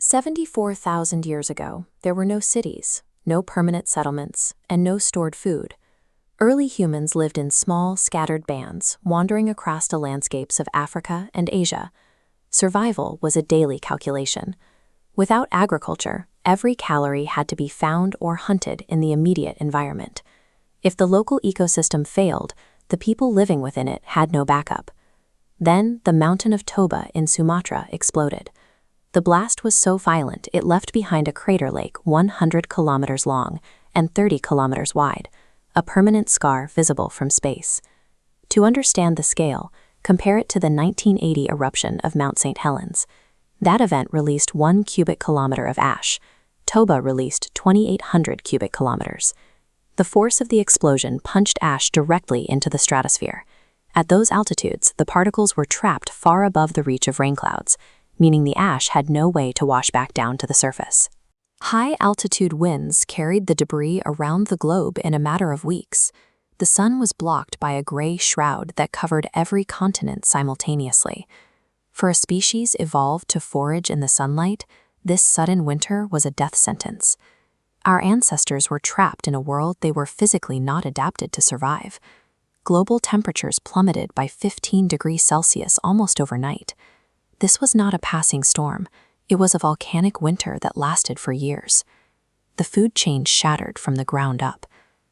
74,000 years ago, there were no cities, no permanent settlements, and no stored food. Early humans lived in small, scattered bands, wandering across the landscapes of Africa and Asia. Survival was a daily calculation. Without agriculture, every calorie had to be found or hunted in the immediate environment. If the local ecosystem failed, the people living within it had no backup. Then, the mountain of Toba in Sumatra exploded. The blast was so violent it left behind a crater lake 100 kilometers long and 30 kilometers wide, a permanent scar visible from space. To understand the scale, compare it to the 1980 eruption of Mount St. Helens. That event released 1 cubic kilometer of ash. Toba released 2,800 cubic kilometers. The force of the explosion punched ash directly into the stratosphere. At those altitudes, the particles were trapped far above the reach of rain clouds, meaning the ash had no way to wash back down to the surface. High-altitude winds carried the debris around the globe in a matter of weeks. The sun was blocked by a gray shroud that covered every continent simultaneously. For a species evolved to forage in the sunlight, this sudden winter was a death sentence. Our ancestors were trapped in a world they were physically not adapted to survive. Global temperatures plummeted by 15 degrees Celsius almost overnight. This was not a passing storm. It was a volcanic winter that lasted for years. The food chain shattered from the ground up.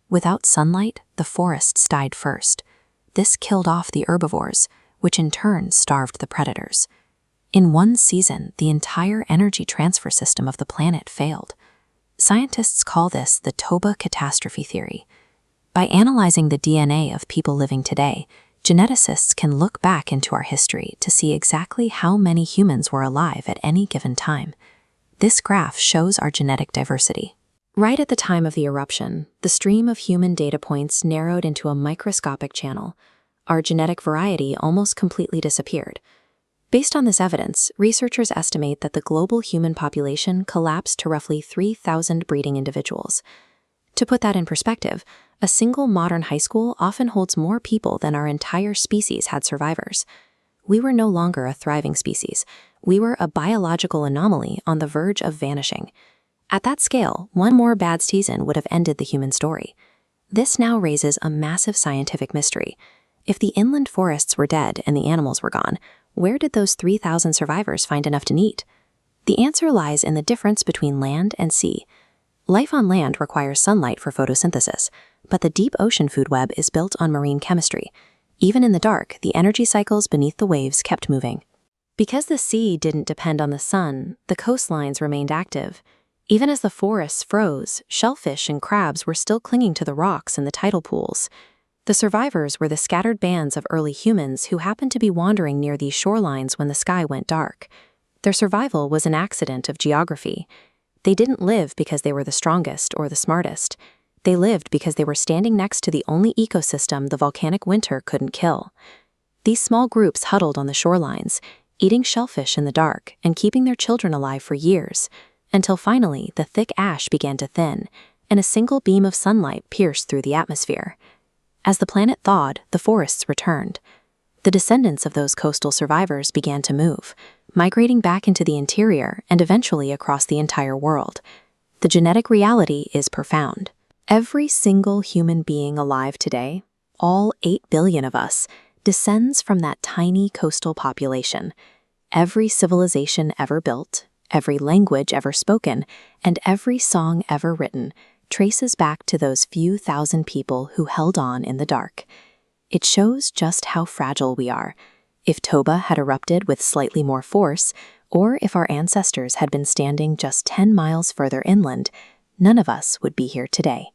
Without sunlight, the forests died first. This killed off the herbivores, which in turn starved the predators. In one season, the entire energy transfer system of the planet failed. Scientists call this the Toba catastrophe theory. By analyzing the DNA of people living today, geneticists can look back into our history to see exactly how many humans were alive at any given time. This graph shows our genetic diversity. Right at the time of the eruption, the stream of human data points narrowed into a microscopic channel. Our genetic variety almost completely disappeared. Based on this evidence, researchers estimate that the global human population collapsed to roughly 3,000 breeding individuals. To put that in perspective, a single modern high school often holds more people than our entire species had survivors. We were no longer a thriving species. We were a biological anomaly on the verge of vanishing. At that scale, one more bad season would have ended the human story. This now raises a massive scientific mystery. If the inland forests were dead and the animals were gone, where did those 3,000 survivors find enough to eat? The answer lies in the difference between land and sea. Life on land requires sunlight for photosynthesis, but the deep ocean food web is built on marine chemistry. Even in the dark, the energy cycles beneath the waves kept moving. Because the sea didn't depend on the sun, the coastlines remained active. Even as the forests froze, shellfish and crabs were still clinging to the rocks and the tidal pools. The survivors were the scattered bands of early humans who happened to be wandering near these shorelines when the sky went dark. Their survival was an accident of geography. They didn't live because they were the strongest or the smartest. They lived because they were standing next to the only ecosystem the volcanic winter couldn't kill. These small groups huddled on the shorelines, eating shellfish in the dark and keeping their children alive for years, until finally the thick ash began to thin, and a single beam of sunlight pierced through the atmosphere. As the planet thawed, the forests returned. The descendants of those coastal survivors began to move, migrating back into the interior and eventually across the entire world. The genetic reality is profound. Every single human being alive today, all 8 billion of us, descends from that tiny coastal population. Every civilization ever built, every language ever spoken, and every song ever written traces back to those few thousand people who held on in the dark. It shows just how fragile we are. If Toba had erupted with slightly more force, or if our ancestors had been standing just 10 miles further inland, none of us would be here today.